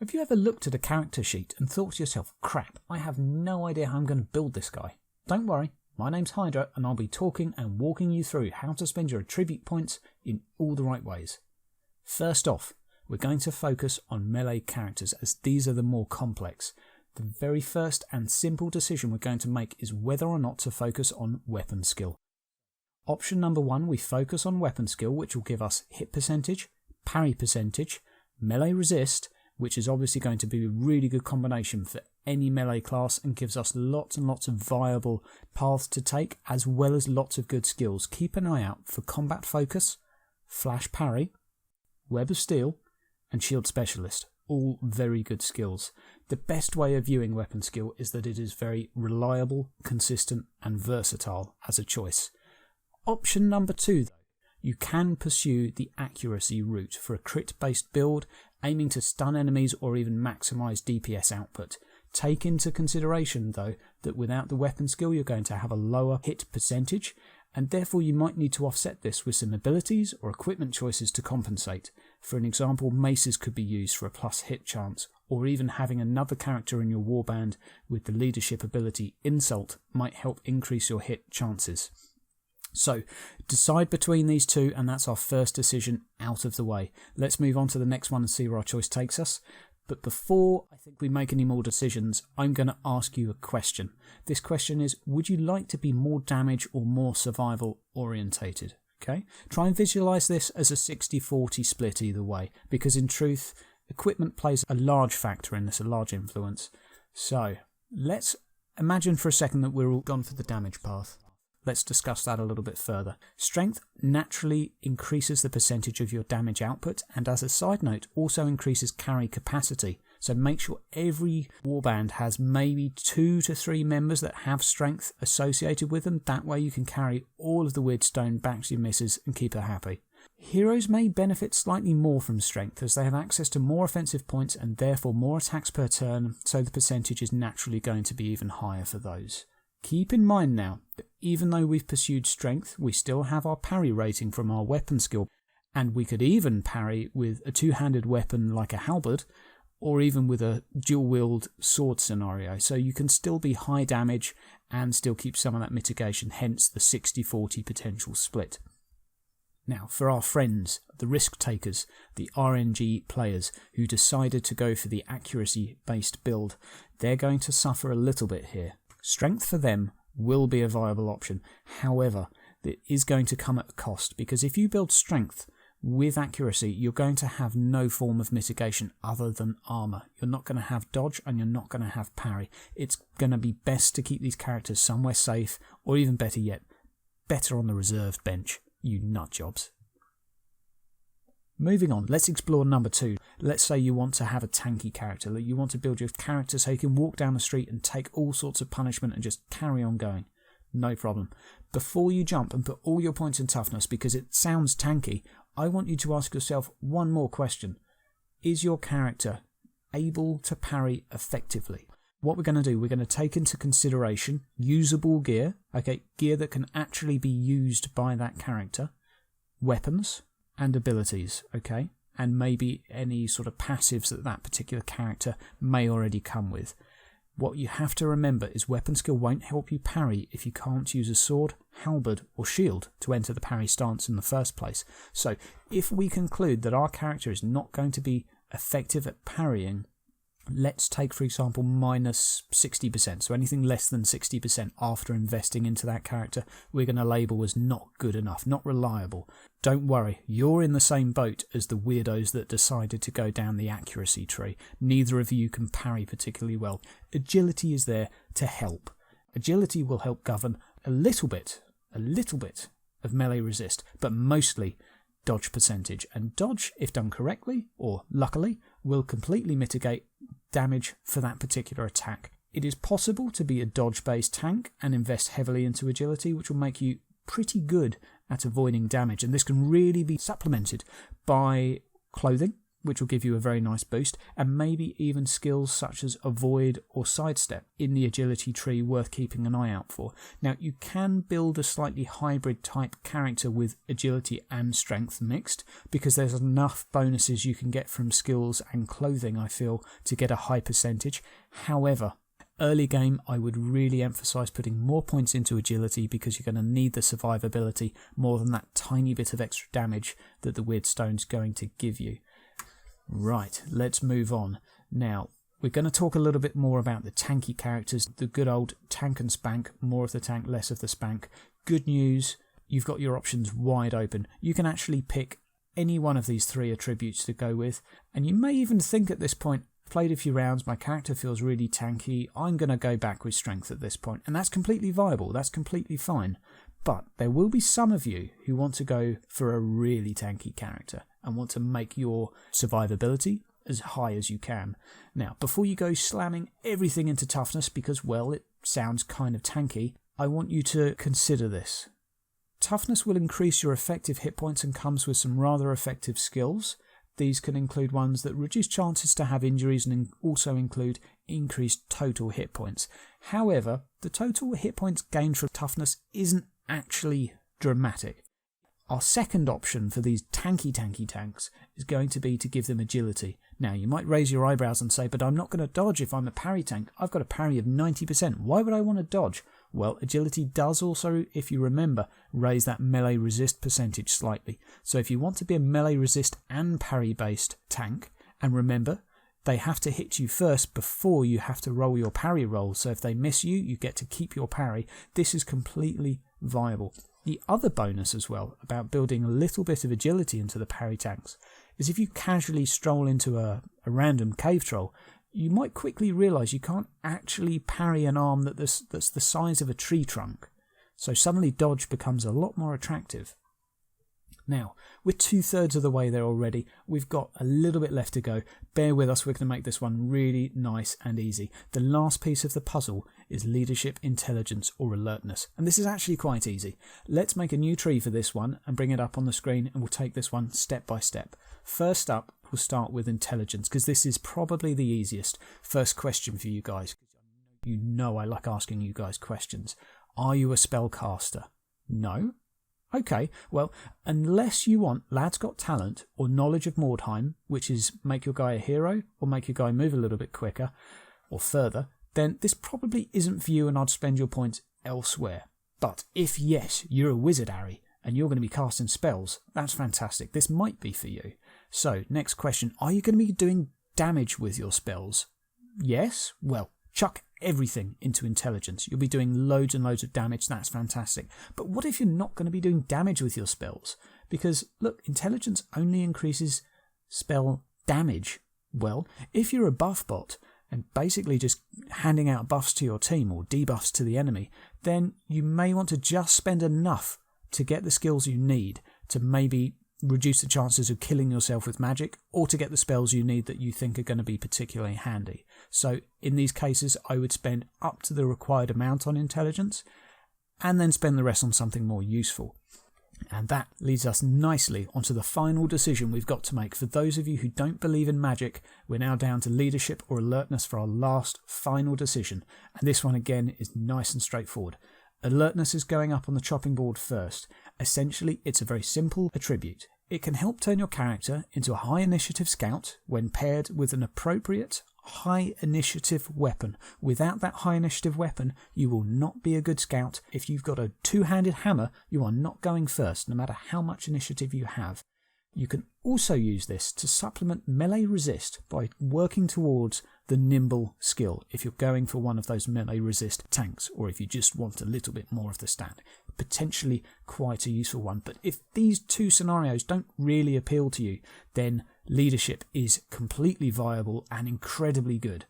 Have you ever looked at a character sheet and thought to yourself, crap, I have no idea how I'm going to build this guy? Don't worry, my name's Hydra and I'll be talking and walking you through how to spend your attribute points in all the right ways. First off, we're going to focus on melee characters as these are the more complex. The very first and simple decision we're going to make is whether or not to focus on weapon skill. Option number 1, we focus on weapon skill, which will give us hit percentage, parry percentage, melee resist, which is obviously going to be a really good combination for any melee class and gives us lots and lots of viable paths to take, as well as lots of good skills. Keep an eye out for combat focus, flash parry, web of steel, and shield specialist. All very good skills. The best way of viewing weapon skill is that it is very reliable, consistent, and versatile as a choice. Option number 2, though. You can pursue the accuracy route for a crit-based build, aiming to stun enemies or even maximise DPS output. Take into consideration, though, that without the weapon skill you're going to have a lower hit percentage, and therefore you might need to offset this with some abilities or equipment choices to compensate. For an example, maces could be used for a plus hit chance, or even having another character in your warband with the leadership ability Insult might help increase your hit chances. So, decide between these two, and that's our first decision out of the way. Let's move on to the next one and see where our choice takes us. But before I think we make any more decisions, I'm going to ask you a question. This question is, would you like to be more damage or more survival orientated? Okay? Try and visualise this as a 60-40 split either way, because in truth, equipment plays a large factor in this, a large influence. So, let's imagine for a second that we're all gone for the damage path. Let's discuss that a little bit further. Strength naturally increases the percentage of your damage output, and as a side note, also increases carry capacity. So make sure every warband has maybe 2 to 3 members that have strength associated with them. That way you can carry all of the weird stone back to your missus and keep her happy. Heroes may benefit slightly more from strength as they have access to more offensive points and therefore more attacks per turn, so the percentage is naturally going to be even higher for those. Keep in mind now that even though we've pursued strength, we still have our parry rating from our weapon skill, and we could even parry with a two-handed weapon like a halberd, or even with a dual-wield sword scenario, so you can still be high damage and still keep some of that mitigation, hence the 60-40 potential split. Now, for our friends, the risk takers, the RNG players who decided to go for the accuracy-based build, they're going to suffer a little bit here. Strength for them will be a viable option. However, it is going to come at a cost, because if you build strength with accuracy, you're going to have no form of mitigation other than armour. You're not going to have dodge and you're not going to have parry. It's going to be best to keep these characters somewhere safe, or even better yet, better on the reserved bench, you nutjobs. Moving on, let's explore number 2. Let's say you want to have a tanky character, that you want to build your character so you can walk down the street and take all sorts of punishment and just carry on going. No problem. Before you jump and put all your points in toughness, because it sounds tanky, I want you to ask yourself one more question. Is your character able to parry effectively? What we're going to do, we're going to take into consideration usable gear, okay, gear that can actually be used by that character, weapons, and abilities, okay, and maybe any sort of passives that that particular character may already come with. What you have to remember is weapon skill won't help you parry if you can't use a sword, halberd, or shield to enter the parry stance in the first place. So if we conclude that our character is not going to be effective at parrying, let's take, for example, minus 60%. So anything less than 60% after investing into that character, we're going to label as not good enough, not reliable. Don't worry, you're in the same boat as the weirdos that decided to go down the accuracy tree. Neither of you can parry particularly well. Agility is there to help. Agility will help govern a little bit of melee resist, but mostly dodge percentage. And dodge, if done correctly, or luckily, will completely mitigate damage for that particular attack. It is possible to be a dodge-based tank and invest heavily into agility, which will make you pretty good at avoiding damage, and this can really be supplemented by clothing, which will give you a very nice boost, and maybe even skills such as avoid or sidestep in the agility tree worth keeping an eye out for. Now, you can build a slightly hybrid type character with agility and strength mixed, because there's enough bonuses you can get from skills and clothing, I feel, to get a high percentage. However, early game, I would really emphasise putting more points into agility, because you're going to need the survivability more than that tiny bit of extra damage that the Weird Stone's going to give you. Right, let's move on. Now, we're going to talk a little bit more about the tanky characters, the good old tank and spank, more of the tank, less of the spank. Good news, you've got your options wide open. You can actually pick any one of these 3 attributes to go with, and you may even think at this point, played a few rounds, my character feels really tanky, I'm going to go back with strength at this point, and that's completely viable, that's completely fine. But there will be some of you who want to go for a really tanky character and want to make your survivability as high as you can. Now, before you go slamming everything into toughness because, well, it sounds kind of tanky, I want you to consider this. Toughness will increase your effective hit points and comes with some rather effective skills. These can include ones that reduce chances to have injuries and also include increased total hit points. However, the total hit points gained from toughness isn't actually dramatic. Our second option for these tanky tanks is going to be to give them agility. Now, you might raise your eyebrows and say, but I'm not going to dodge if I'm a parry tank. I've got a parry of 90%. Why would I want to dodge? Well, agility does also, if you remember, raise that melee resist percentage slightly. So if you want to be a melee resist and parry based tank, and remember, they have to hit you first before you have to roll your parry roll. So if they miss you, you get to keep your parry. This is completely viable. The other bonus as well about building a little bit of agility into the parry tanks is if you casually stroll into a random cave troll, you might quickly realise you can't actually parry an arm that's the size of a tree trunk. So suddenly dodge becomes a lot more attractive. Now, we're 2/3 of the way there already. We've got a little bit left to go. Bear with us, we're going to make this one really nice and easy. The last piece of the puzzle is leadership, intelligence or alertness. And this is actually quite easy. Let's make a new tree for this one and bring it up on the screen, and we'll take this one step by step. First up, we'll start with intelligence, because this is probably the easiest. First question for you guys. You know I like asking you guys questions. Are you a spellcaster? No? Okay, well, unless you want Lad's Got Talent or Knowledge of Mordheim, which is make your guy a hero or make your guy move a little bit quicker or further, then this probably isn't for you and I'd spend your points elsewhere. But if yes, you're a wizard, Harry, and you're going to be casting spells, that's fantastic. This might be for you. So, next question, are you going to be doing damage with your spells? Yes? Well, chuck everything into intelligence. You'll be doing loads and loads of damage. That's fantastic. But what if you're not going to be doing damage with your spells? Because, look, intelligence only increases spell damage. Well, if you're a buff bot and basically just handing out buffs to your team or debuffs to the enemy, then you may want to just spend enough to get the skills you need to maybe reduce the chances of killing yourself with magic, or to get the spells you need that you think are going to be particularly handy. So in these cases, I would spend up to the required amount on intelligence and then spend the rest on something more useful. And that leads us nicely onto the final decision we've got to make. For those of you who don't believe in magic, we're now down to leadership or alertness for our last final decision. And this one again is nice and straightforward. Alertness is going up on the chopping board first. Essentially, it's a very simple attribute. It can help turn your character into a high initiative scout when paired with an appropriate high initiative weapon. Without that high initiative weapon, you will not be a good scout. If you've got a two-handed hammer, you are not going first, no matter how much initiative you have. You can also use this to supplement melee resist by working towards the nimble skill if you're going for one of those melee resist tanks, or if you just want a little bit more of the stat. Potentially quite a useful one. But if these two scenarios don't really appeal to you, then leadership is completely viable and incredibly good.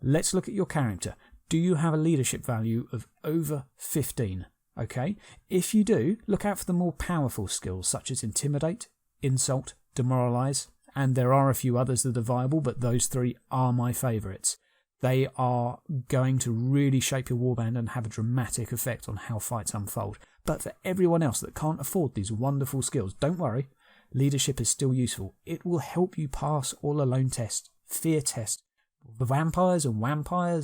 Let's look at your character. Do you have a leadership value of over 15? Okay, if you do, look out for the more powerful skills such as intimidate, insult, demoralize, and there are a few others that are viable, but those three are my favourites. They are going to really shape your warband and have a dramatic effect on how fights unfold. But for everyone else that can't afford these wonderful skills, don't worry. leadership is still useful. It will help you pass all alone tests, fear tests, the vampires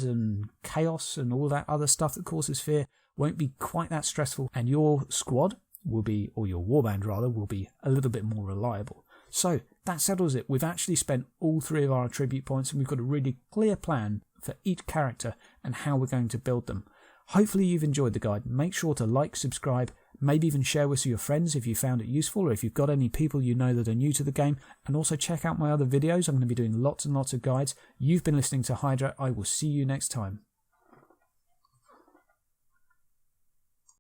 and chaos and all that other stuff that causes fear won't be quite that stressful, and your squad will be, or your warband rather, will be a little bit more reliable. So that settles it. We've actually spent all 3 of our attribute points, and we've got a really clear plan for each character and how we're going to build them. Hopefully you've enjoyed the guide. Make sure to like, subscribe, maybe even share with your friends if you found it useful, or if you've got any people you know that are new to the game. And also check out my other videos. I'm going to be doing lots and lots of guides. You've been listening to Hydra. I will see you next time.